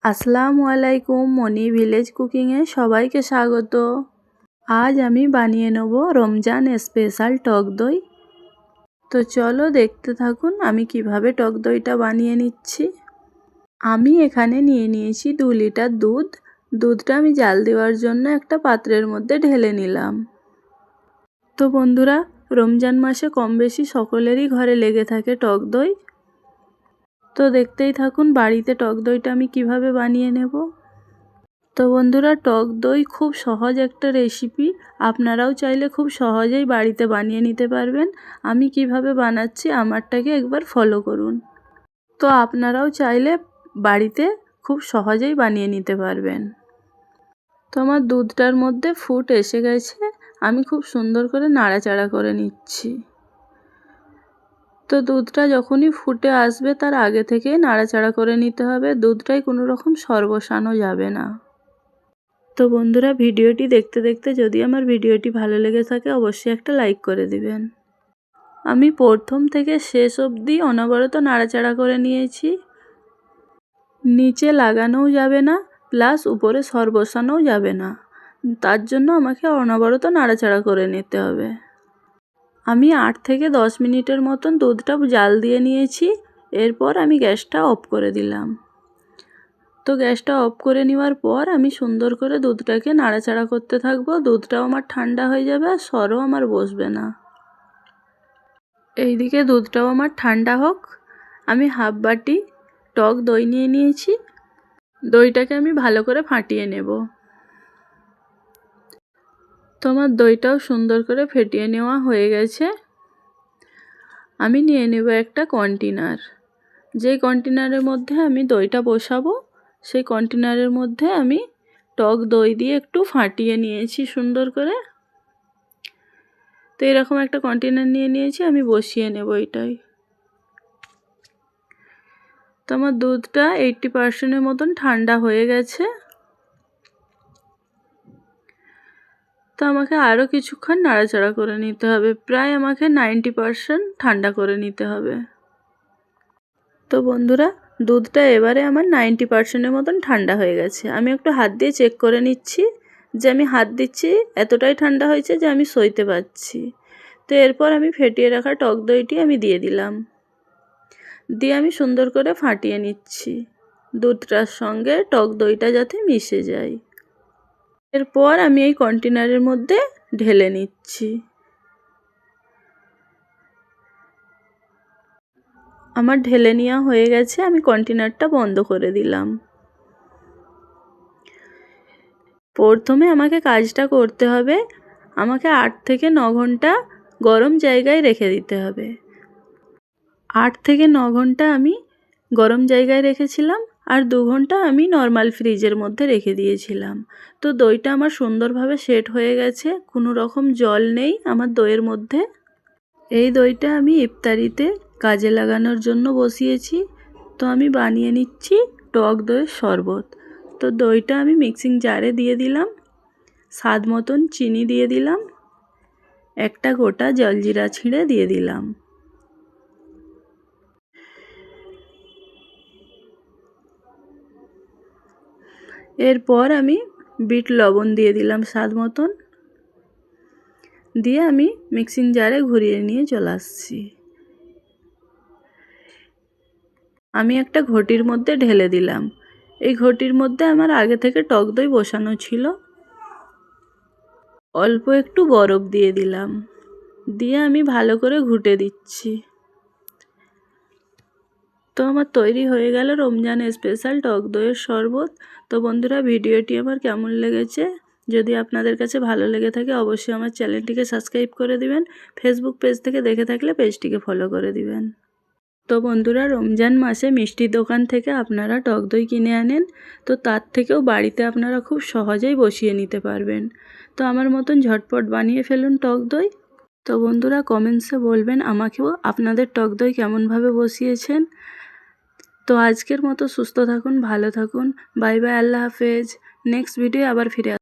আসসালামু আলাইকুম, মনি ভিলেজ কুকিংয়ে সবাইকে স্বাগত। আজ আমি বানিয়ে নেব রমজান স্পেশাল টক দই। তো চলো দেখতে থাকুন আমি কিভাবে টক দইটা বানিয়ে নিচ্ছি। আমি এখানে নিয়ে নিয়েছি 2 লিটার দুধ। দুধটা আমি জাল দেওয়ার জন্য একটা পাত্রের মধ্যে ঢেলে নিলাম। তো বন্ধুরা, রমজান মাসে কম বেশি সকলেরই ঘরে লেগে থাকে টক দই। তো দেখতেই থাকুন বাড়িতে টক দইটা আমি কিভাবে বানিয়ে নেব। তো বন্ধুরা, টক দই খুব সহজ একটা রেসিপি, আপনারাও চাইলে খুব সহজেই বাড়িতে বানিয়ে নিতে পারবেন। আমি কিভাবে বানাচ্ছি আমারটাকে একবার ফলো করুন। তো আপনারাও চাইলে বাড়িতে খুব সহজেই বানিয়ে নিতে পারবেন। তো আমার দুধটার মধ্যে ফুট এসে গেছে, আমি খুব সুন্দর করে নাড়াচাড়া করে নিচ্ছি। তো দুধটা যখনই ফুটে আসবে তার আগে থেকে নাড়াচাড়া করে নিতে হবে, দুধটাই কোনো রকম সরবসানো যাবে না। তো বন্ধুরা, ভিডিওটি দেখতে দেখতে যদি আমার ভিডিওটি ভালো লেগে থাকে অবশ্যই একটা লাইক করে দিবেন। আমি প্রথম থেকে শেষ অবধি অনবরত নাড়াচাড়া করে নিয়েছি। নিচে লাগানোও যাবে না, প্লাস উপরে সর বসানোও যাবে না, তার জন্য আমাকে অনবরত নাড়াচাড়া করে নিতে হবে। আমি 8 থেকে 10 মিনিটের মতন দুধটা জাল দিয়ে নিয়েছি। এরপর আমি গ্যাসটা অফ করে দিলাম। তো গ্যাসটা অফ করে নেওয়ার পর আমি সুন্দর করে দুধটাকে নাড়াচাড়া করতে থাকবো। দুধটাও আমার ঠান্ডা হয়ে যাবে আর সরও আমার বসবে না। এইদিকে দুধটাও আমার ঠান্ডা হোক। আমি হাফ বাটি টক দই নিয়ে নিয়েছি। দইটাকে আমি ভালো করে ফাটিয়ে নেব। তো আমার দইটাও সুন্দর করে ফেটিয়ে নেওয়া হয়ে গেছে। আমি নিয়ে নেব একটা কন্টেনার। যেই কন্টেনারের মধ্যে আমি দইটা বসাবো সেই কন্টেনারের মধ্যে আমি টক দই দিয়ে একটু ফাটিয়ে নিয়েছি সুন্দর করে। তো এরকম একটা কন্টেনার নিয়ে নিয়েছি, আমি বসিয়ে নেব এটাই। তো আমার দুধটা 80% মতন ঠান্ডা হয়ে গেছে। তো আমাকে আরও কিছুক্ষণ নাড়াচাড়া করে নিতে হবে, প্রায় আমাকে 90% ঠান্ডা করে নিতে হবে। তো বন্ধুরা, দুধটা এবারে আমার 90% মতন ঠান্ডা হয়ে গেছে। আমি একটু হাত দিয়ে চেক করে নিচ্ছি যে আমি হাত দিচ্ছি এতটাই ঠান্ডা হয়েছে যে আমি সইতে পারছি। তো এরপর আমি ফেটিয়ে রাখা টক দইটি আমি দিয়ে দিলাম, দিয়ে আমি সুন্দর করে ফাটিয়ে নিচ্ছি দুধটার সঙ্গে টক দইটা যাতে মিশে যায়। এরপর আমি এই কন্টেনারের মধ্যে ঢেলে নিচ্ছি। আমার ঢেলে নেওয়া হয়ে গেছে, আমি কন্টেনারটা বন্ধ করে দিলাম। প্রথমে আমাকে কাজটা করতে হবে, আমাকে 8 থেকে 9 ঘন্টা গরম জায়গায় রেখে দিতে হবে। 8 থেকে 9 ঘন্টা আমি গরম জায়গায় রেখেছিলাম আর 2 ঘন্টা আমি নর্মাল ফ্রিজের মধ্যে রেখে দিয়েছিলাম। তো দইটা আমার সুন্দরভাবে সেট হয়ে গেছে, কোনো রকম জল নেই আমার দইয়ের মধ্যে। এই দইটা আমি ইফতারিতে কাজে লাগানোর জন্য বসিয়েছি। তো আমি বানিয়ে নিচ্ছি টক দইয়ের শরবত। তো দইটা আমি মিক্সিং জারে দিয়ে দিলাম, স্বাদ মতন চিনি দিয়ে দিলাম, একটা গোটা জলজিরা ছিঁড়ে দিয়ে দিলাম। এরপর আমি বিট লবণ দিয়ে দিলাম স্বাদ মতন, দিয়ে আমি মিক্সিং জারে ঘুরিয়ে নিয়ে চলে আসছি। আমি একটা ঘটির মধ্যে ঢেলে দিলাম। এই ঘটির মধ্যে আমার আগে থেকে টক দই বসানো ছিল। অল্প একটু বরফ দিয়ে দিলাম, দিয়ে আমি ভালো করে ঘুটে দিচ্ছি। তো আমার তৈরি হয়ে গেল রমজান স্পেশাল টক দইয়ের শরবত। তো বন্ধুরা, ভিডিওটি আমার কেমন লেগেছে যদি আপনাদের কাছে ভালো লেগে থাকে অবশ্যই আমার চ্যানেলটিকে সাবস্ক্রাইব করে দিবেন। ফেসবুক পেজ থেকে দেখে থাকলে পেজটিকে ফলো করে দিবেন। তো বন্ধুরা, রমজান মাসে মিষ্টির দোকান থেকে আপনারা টক দই কিনে আনেন, তো তার থেকেও বাড়িতে আপনারা খুব সহজেই বসিয়ে নিতে পারবেন। তো আমার মতন ঝটপট বানিয়ে ফেলুন টক দই। তো বন্ধুরা, কমেন্টসে বলবেন আমাকেও আপনাদের টক দই কেমনভাবে বসিয়েছেন। তো আজকের মতো সুস্থ থাকুন, ভালো থাকুন, বাই বাই, আল্লাহ হাফেজ। নেক্সট ভিডিও আবার ফিরে